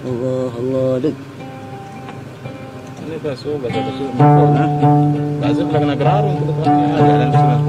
الله الله لك. أنا تسوق بعزف لك نقرار وأنت تغني عادي على نفس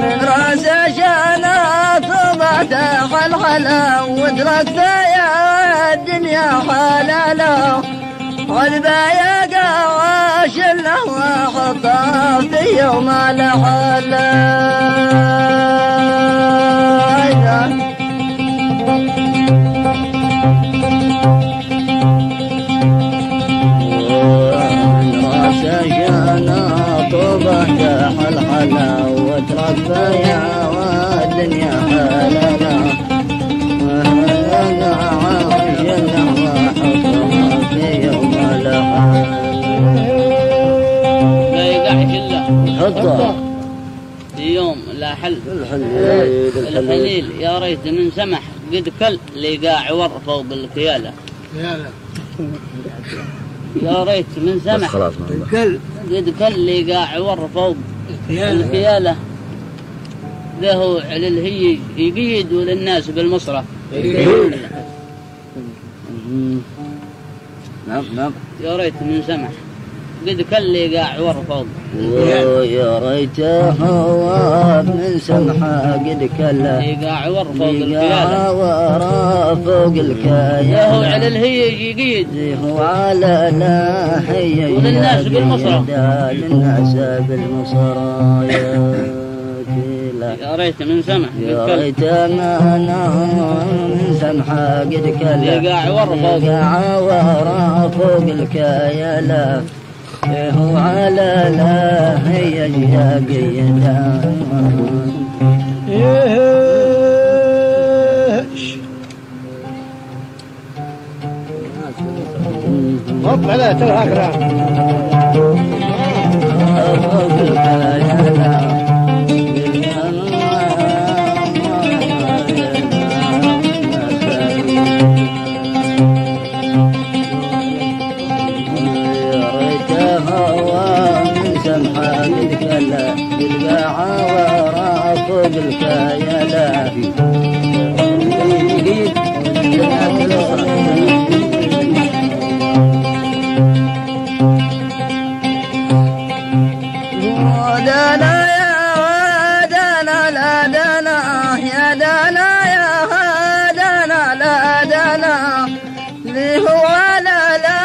من راس شانات ضتاح الحلا ودركت يا الدنيا حلالا والبايا قواش له وحطا في يوم الحلا. الحلا وتربيا والدنيا حلالا وهذا عاشنا وحطنا في يوم الحلا. لا يقع جله حطه في يوم لا حل الحليل يا ريت من سمح قد كل لقاع ورفوا بالكيالة يا ريت من سمح قد كل لقاع ورفوا الكيالة له على الهي يقيد وللناس بالمصرف. نعم يا ريت من سمح قد كل قاع ورفض يا ريت هو من سمحة قد كل قاع ورفض الكيالة ورفض الكيالة هو على الهي يقيد هو على الهي وللناس بالمصرف للناس بالمصرف. يا ريت من سمح يا ريت من سمحة قد كل قاع ورفض الكيالة هو على لا هي جاقيدا هب على تلهكرا بالكيالة ودانا يا دانا لا دانا يا دانا يا دانا لا دانا لي هو لا لا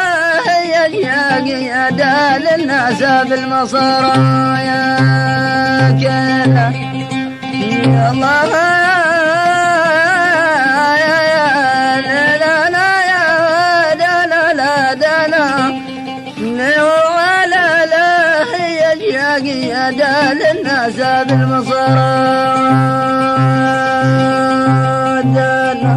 يا دال الناس بالمصرايا كلا يا الله يا دانا يا دانا لا دانا لي هو لا لا يا دال الناس بالمصرايا دانا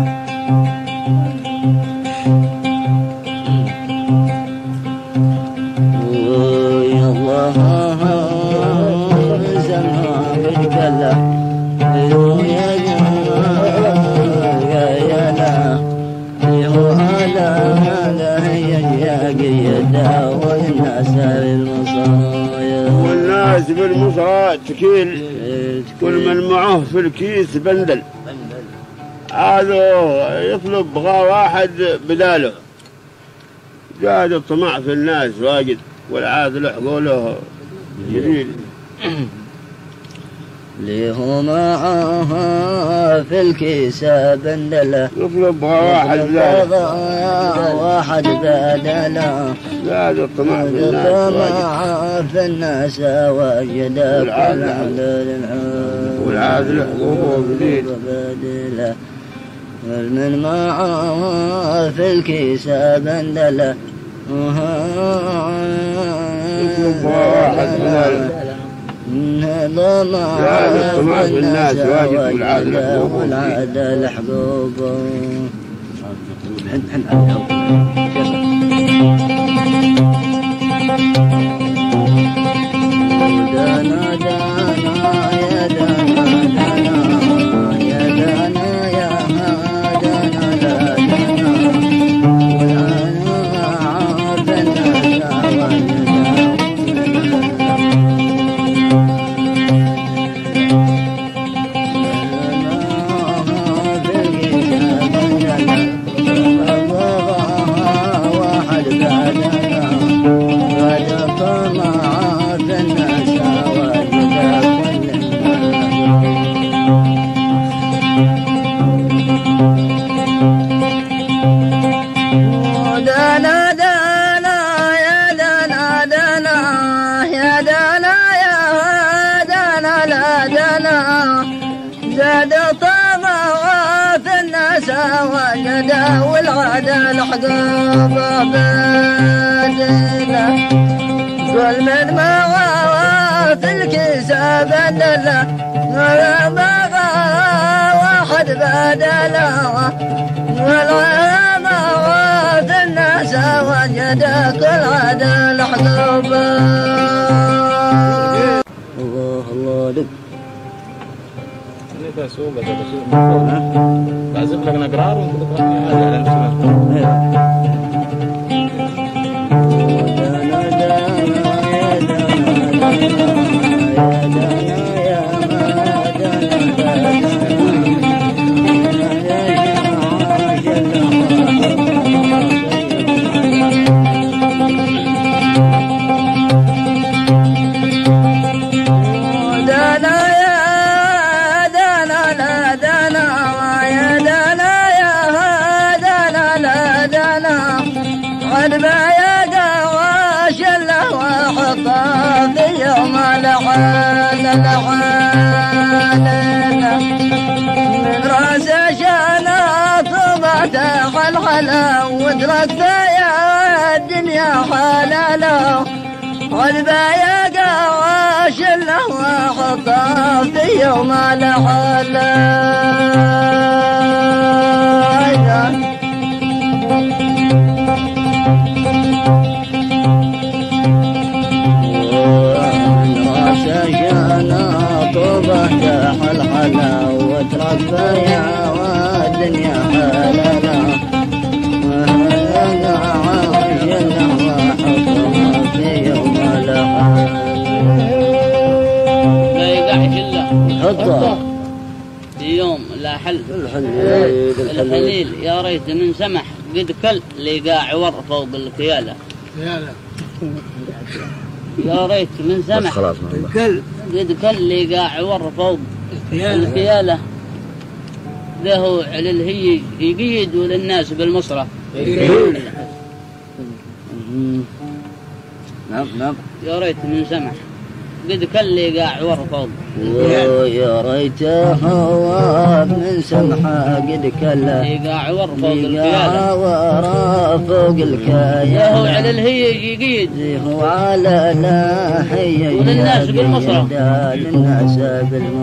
والناس بالمصرات تكيل كل من معه في الكيس بندل هذا يطلب بغى واحد بداله. زاد الطمع في الناس واجد والعاد لحقوا له جميل ليه معها في الكيس بندله يطلب واحد بداله واحد بداله. زاد الطمع في الناس واجد في الناس واجد والعاد لحقوا بدله من معها في الكيس بندله واحد بداله هذا ما زاد الطمع في الناس واجد والعدل حقوق دانا دانا يا دانا دانا يا دانا يا دانا لا دانا والعنا عافنا زاد طمع في الناس وجدا والعدل حقوق بدله كل من مغى في الكساب بدله مغى واحد بدله والعلماء في الناس وجدا كل عدل حقوق الله الله لك بسوق بعزف لك نقرار وانت تقرأني من راس شانات وبتاح الحلا وتركت يا الدنيا حلالا والبايا قواش له وحطها في يوم الحلا وفتح الحلا وتربى يا والدنيا حلالا وهلقى عاشنا وحطها في يوم الحلا لا يقعش إلا حطها في يوم لا حل الحليل يا ريت من سمح قد كل لقاع ور فوق الكيالة يا ريت من سمح قد كل لقاع ور فوق الكيالة له على الهي يقيد وللناس بالمصرة نعم يا ريت من سمح قد كل لقاع ور فوق يا ريت هوا من سمحة قد كله لقاع ور فوق الكيالة فوق الكيالة له على الهي يقيد هو على لا هي وللناس بالمصرة للناس بالمصرة